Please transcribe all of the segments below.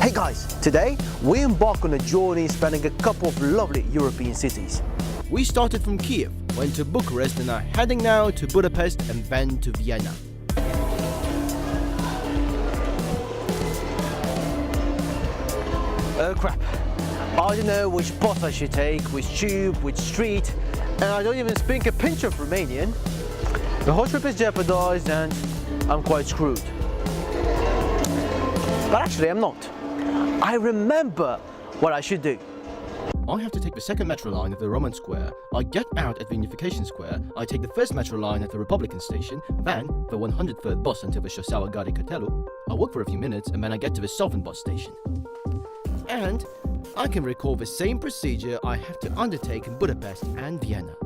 Hey guys, today we embark on a journey spanning a couple of lovely European cities. We started from Kiev, went to Bucharest and are heading now to Budapest and then to Vienna. Oh crap, I don't know which bus I should take, which tube, which street, and I don't even speak a pinch of Romanian. The whole trip is jeopardized and I'm quite screwed. But actually I'm not. I remember what I should do. I have to take the second metro line at the Roman Square, I get out at the Unification Square, I take the first metro line at the Republican Station, then the 103rd bus until the Șoseaua Gari Cătelu, I walk for a few minutes and then I get to the Southern bus station. And I can recall the same procedure I have to undertake in Budapest and Vienna.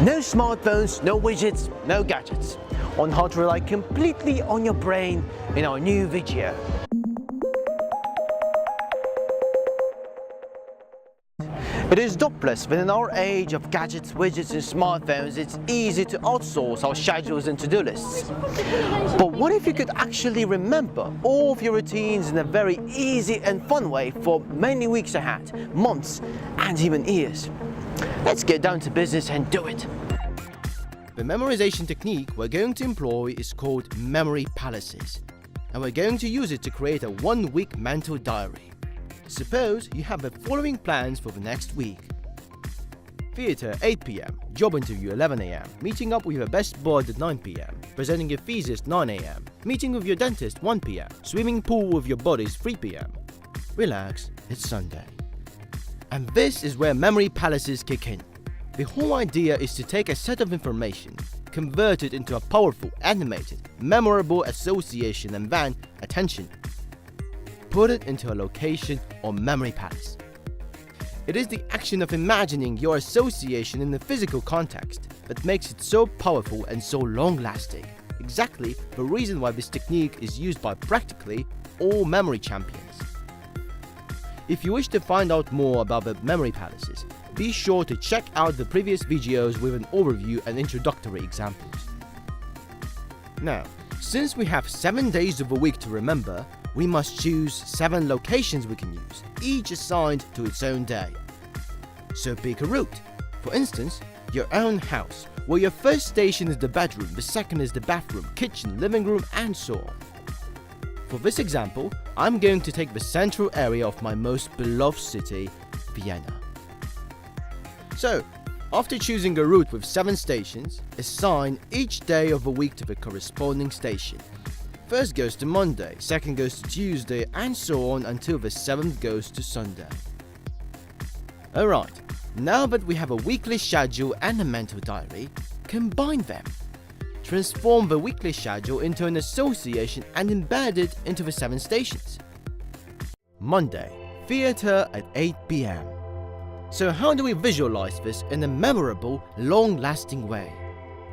No smartphones, no widgets, no gadgets. On how to rely completely on your brain in our new video. It is doubtless that in our age of gadgets, widgets and smartphones, it's easy to outsource our schedules and to-do lists. But what if you could actually remember all of your routines in a very easy and fun way for many weeks ahead, months and even years? Let's get down to business and do it. The memorization technique we're going to employ is called memory palaces, and we're going to use it to create a one-week mental diary. Suppose you have the following plans for the next week. Theatre 8 p.m, job interview 11 a.m, meeting up with your best bud at 9 p.m, presenting your thesis 9 a.m, meeting with your dentist 1 p.m, swimming pool with your buddies 3 p.m. Relax, it's Sunday. And this is where memory palaces kick in. The whole idea is to take a set of information, convert it into a powerful, animated, memorable association and then, attention, put it into a location or memory palace. It is the action of imagining your association in the physical context that makes it so powerful and so long-lasting. Exactly the reason why this technique is used by practically all memory champions. If you wish to find out more about the memory palaces, be sure to check out the previous videos with an overview and introductory examples. Now, since we have 7 days of a week to remember, we must choose 7 locations we can use, each assigned to its own day. So pick a route. For instance, your own house, where your first station is the bedroom, the second is the bathroom, kitchen, living room, and so on. For this example, I'm going to take the central area of my most beloved city, Vienna. So, after choosing a route with 7 stations, assign each day of the week to the corresponding station. First goes to Monday, second goes to Tuesday, and so on until the 7th goes to Sunday. Alright, now that we have a weekly schedule and a mental diary, combine them. Transform the weekly schedule into an association and embed it into the 7 stations. Monday, theatre at 8 p.m. So how do we visualize this in a memorable, long-lasting way?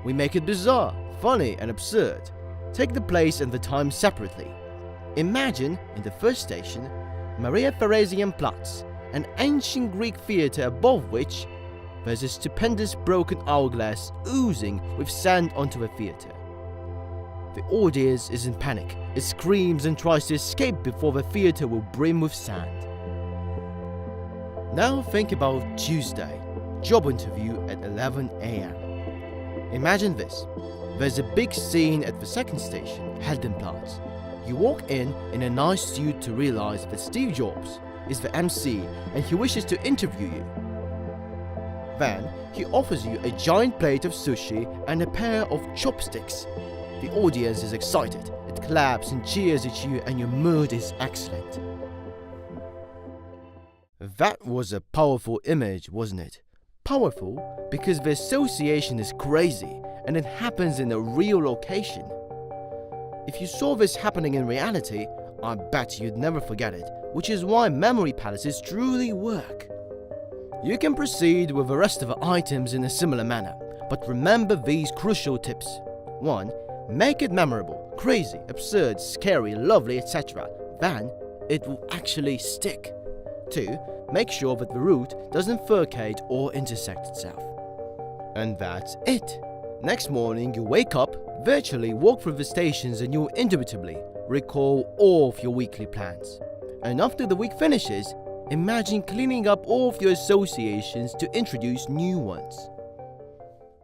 We make it bizarre, funny and absurd. Take the place and the time separately. Imagine, in the first station, Maria Theresian Platz, an ancient Greek theatre above which there's a stupendous broken hourglass oozing with sand onto the theatre. The audience is in panic. It screams and tries to escape before the theatre will brim with sand. Now think about Tuesday, job interview at 11 a.m. Imagine this. There's a big scene at the second station, Heldenplatz. You walk in a nice suit to realize that Steve Jobs is the MC and he wishes to interview you. Then, he offers you a giant plate of sushi and a pair of chopsticks. The audience is excited, it claps and cheers at you and your mood is excellent. That was a powerful image, wasn't it? Powerful because the association is crazy and it happens in a real location. If you saw this happening in reality, I bet you'd never forget it, which is why memory palaces truly work. You can proceed with the rest of the items in a similar manner, but remember these crucial tips. 1. Make it memorable, crazy, absurd, scary, lovely, etc. Then, it will actually stick. 2. Make sure that the route doesn't furcate or intersect itself. And that's it. Next morning you wake up, virtually walk through the stations and you'll intuitively recall all of your weekly plans. And after the week finishes, imagine cleaning up all of your associations to introduce new ones.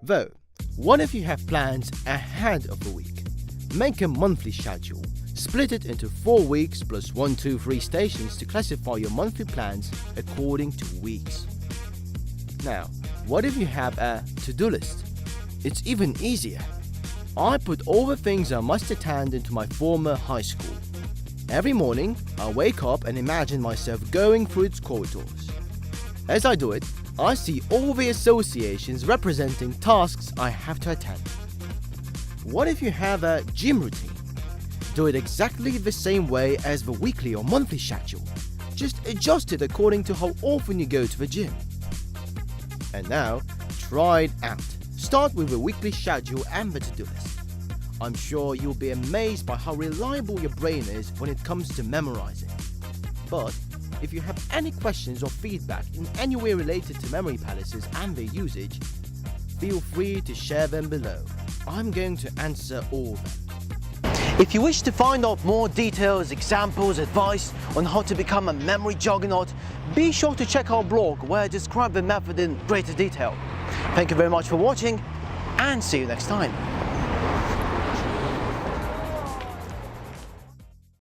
Though, what if you have plans ahead of a week? Make a monthly schedule. Split it into 4 weeks plus 1, 2, 3 stations to classify your monthly plans according to weeks. Now, what if you have a to-do list? It's even easier. I put all the things I must attend into my former high school. Every morning, I wake up and imagine myself going through its corridors. As I do it, I see all the associations representing tasks I have to attend. What if you have a gym routine? Do it exactly the same way as the weekly or monthly schedule. Just adjust it according to how often you go to the gym. And now, try it out. Start with the weekly schedule and the to-do list. I'm sure you'll be amazed by how reliable your brain is when it comes to memorizing. But if you have any questions or feedback in any way related to memory palaces and their usage, feel free to share them below. I'm going to answer all of them. If you wish to find out more details, examples, advice on how to become a memory juggernaut, be sure to check our blog where I describe the method in greater detail. Thank you very much for watching and see you next time.